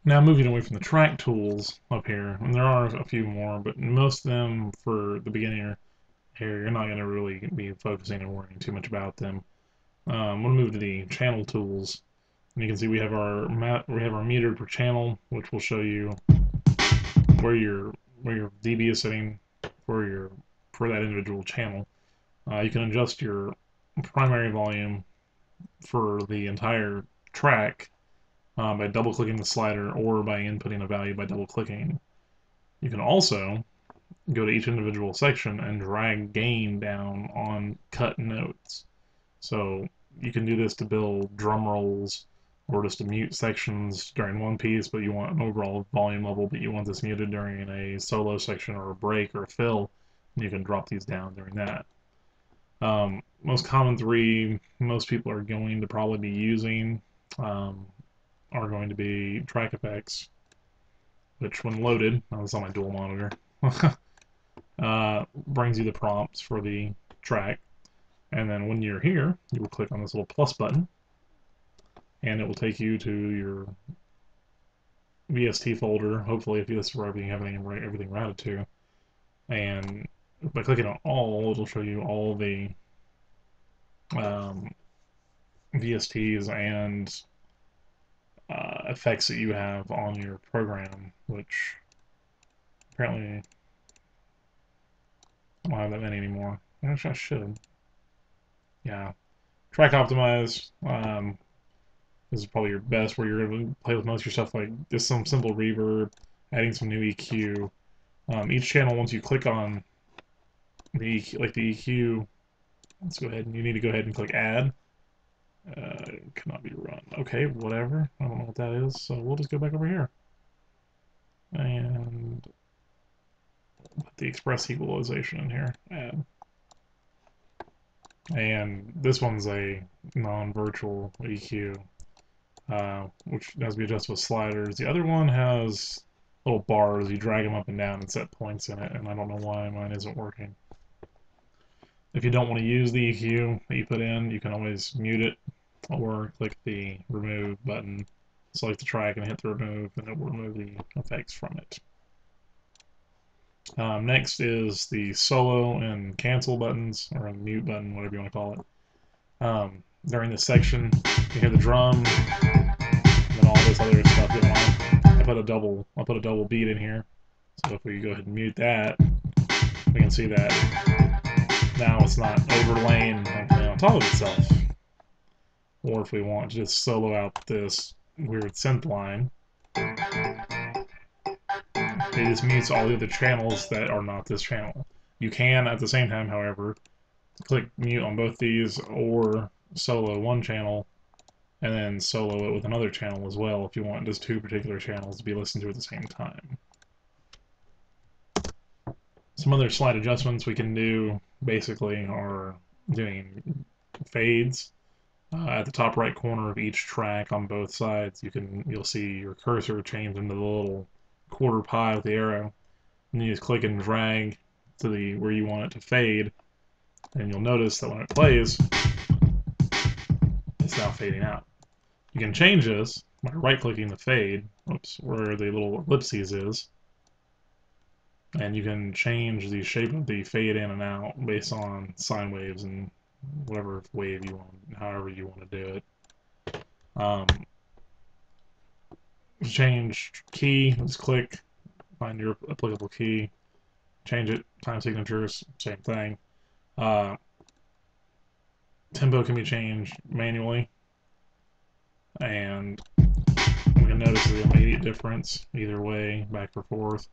Now moving away from the track tools up here, and there are a few more, but most of them for the beginner here, you're not going to really be focusing and worrying too much about them. We'll move to the channel tools, and you can see we have our meter per channel, which will show you where your dB is sitting for that individual channel. You can adjust your primary volume for the entire track by double clicking the slider or by inputting a value by double clicking. You can also go to each individual section and drag gain down on cut notes. So you can do this to build drum rolls or just to mute sections during one piece, but you want an overall volume level, but you want this muted during a solo section or a break or a fill, you can drop these down during that. Most common three most people are going to probably be using are going to be track effects, which when loaded, I was on my dual monitor, brings you the prompts for the track. And then when you're here, you will click on this little plus button, and it will take you to your VST folder, hopefully if this is where you have everything routed to. And by clicking on all, it'll show you all the VSTs and effects that you have on your program, which apparently I don't have that many anymore. Actually, I should. Yeah. Track Optimize this is probably your best, where you're going to play with most of your stuff, like just some simple reverb, adding some new EQ. Each channel, once you click on the EQ, let's go ahead and you need to go ahead and click Add. Cannot be run. Okay, whatever. I don't know what that is, so we'll just go back over here and put the express equalization in here. Add. And this one's a non-virtual EQ. Which has to be adjusted with sliders. The other one has little bars. You drag them up and down and set points in it, and I don't know why mine isn't working. If you don't want to use the EQ that you put in, you can always mute it or click the remove button, select the track and hit the remove, and it will remove the effects from it. Next is the solo and cancel buttons, or a mute button, whatever you want to call it. During this section, you hear the drum, and all this other stuff going on. I put a double beat in here. So if we go ahead and mute that, we can see that now it's not overlaying on top of itself. Or if we want to just solo out this weird synth line, it just mutes all the other channels that are not this channel. You can, at the same time, however, click mute on both these or solo one channel and then solo it with another channel as well if you want just two particular channels to be listened to at the same time. Some other slight adjustments we can do basically are doing fades. At the top right corner of each track on both sides, you'll see your cursor change into the little quarter pie with the arrow, and you just click and drag to where you want it to fade, and you'll notice that when it plays, it's now fading out. You can change this by right-clicking the fade, where the little ellipses is, and you can change the shape of the fade in and out based on sine waves and whatever wave you want, however you want to do it. Change key, just click, find your applicable key, change it, time signatures, same thing. Tempo can be changed manually, and we can notice the immediate difference either way, back or forth.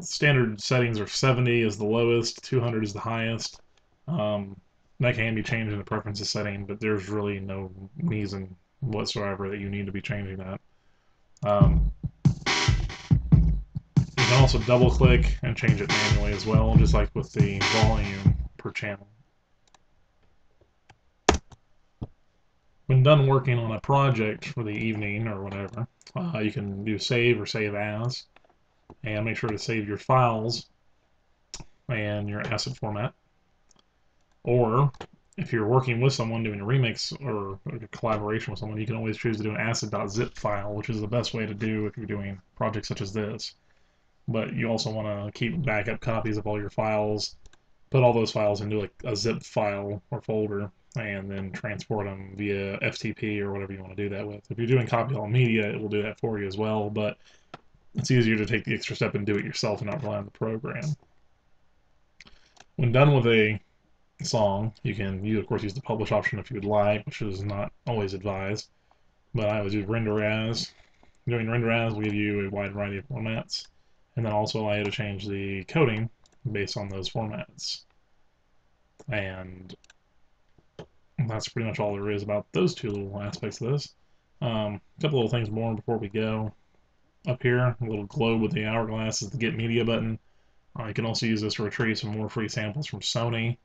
Standard settings are 70 is the lowest, 200 is the highest. That can be changed in the preferences setting, but there's really no reason whatsoever that you need to be changing that. You can also double click and change it manually as well, just like with the volume per channel. When done working on a project for the evening or whatever, you can do save or save as, and make sure to save your files and your asset format. Or if you're working with someone doing a remix or a collaboration with someone, you can always choose to do an acid.zip file, which is the best way to do if you're doing projects such as this. But you also want to keep backup copies of all your files, put all those files into like a zip file or folder, and then transport them via FTP or whatever you want to do that with. If you're doing copy all media, it will do that for you as well, but it's easier to take the extra step and do it yourself and not rely on the program. When done with a song, you of course use the publish option if you would like, which is not always advised, but I always use render as. Doing render as will give you a wide variety of formats, and then also allow you to change the coding based on those formats. And that's pretty much all there is about those two little aspects of this. A couple little things more before we go. Up here, a little globe with the hourglass is the Get Media button. You can also use this to retrieve some more free samples from Sony.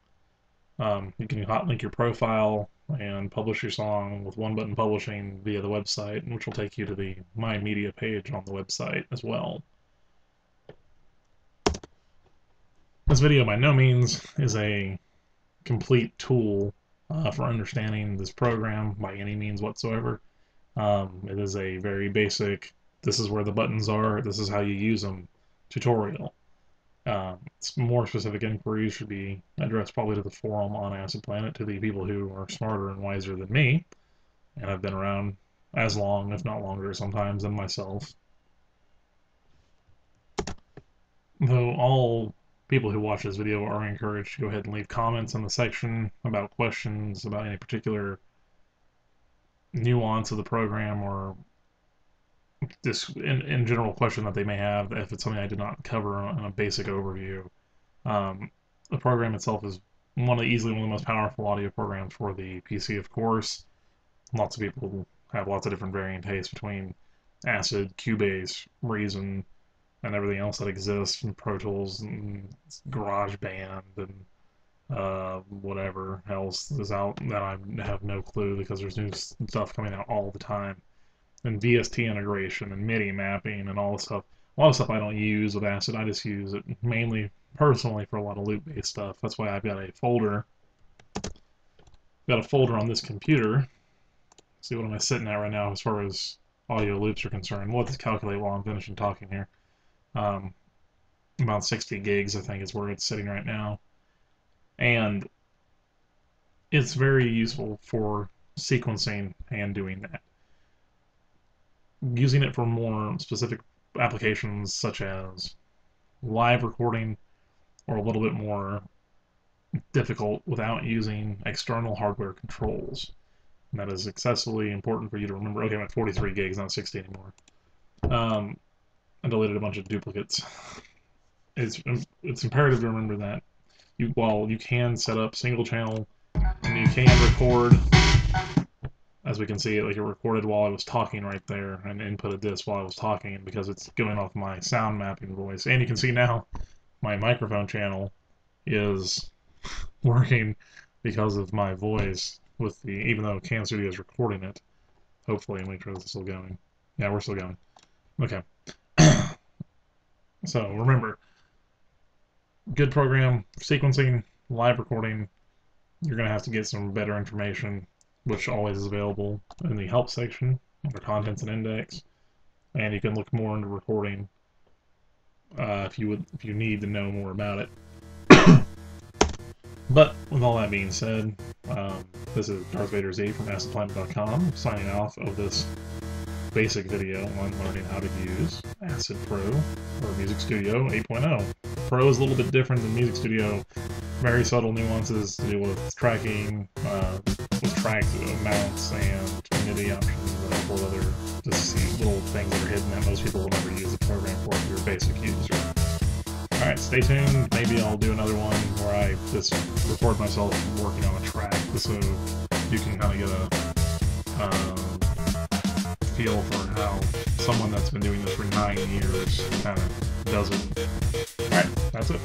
You can hot link your profile and publish your song with one button publishing via the website, which will take you to the My Media page on the website as well. This video by no means is a complete tool for understanding this program by any means whatsoever. It is a very basic, this is where the buttons are, this is how you use them tutorial. More specific inquiries should be addressed probably to the forum on Acid Planet, to the people who are smarter and wiser than me, and have been around as long, if not longer sometimes, than myself. Though all people who watch this video are encouraged to go ahead and leave comments in the section about questions about any particular nuance of the program or this in general question that they may have if it's something I did not cover in a basic overview. The program itself is easily one of the most powerful audio programs for the PC, of course. Lots of people have lots of different varying tastes between Acid, Cubase, Reason, and everything else that exists, and Pro Tools, and GarageBand, and whatever else is out that I have no clue, because there's new stuff coming out all the time. And VST integration, and MIDI mapping, and all this stuff. A lot of stuff I don't use with Acid, I just use it mainly, personally, for a lot of loop-based stuff. That's why I've got a folder. Got a folder on this computer. See, what am I sitting at right now as far as audio loops are concerned? We'll have to calculate while I'm finishing talking here. About 60 gigs, I think, is where it's sitting right now. And it's very useful for sequencing and doing that. Using it for more specific applications such as live recording, or a little bit more difficult without using external hardware controls. And that is excessively important for you to remember. Okay, I'm at 43 gigs, not 60 anymore. I deleted a bunch of duplicates. It's imperative to remember that while you can set up single channel and you can record, as we can see, like it recorded while I was talking right there, and inputted this while I was talking because it's going off my sound mapping voice. And you can see now my microphone channel is working because of my voice, with the, even though Cam Studio is recording it. Hopefully, make sure this is still going. Yeah, we're still going. Okay. So remember, good program, sequencing, live recording. You're going to have to get some better information, which always is available in the help section under contents and index. And you can look more into recording if you need to know more about it. But with all that being said, this is Darth Vader Z from AcidPlanet.com signing off of this basic video on learning how to use Acid Pro or Music Studio 8.0. Pro is a little bit different than Music Studio. Very subtle nuances to do with tracking, with track amounts and MIDI options and a couple other just little things that are hidden that most people will never use the program for if you're a basic user. Alright, stay tuned. Maybe I'll do another one where I just record myself working on a track so you can kind of get a feel for how someone that's been doing this for 9 years kind of does it. Alright, that's it.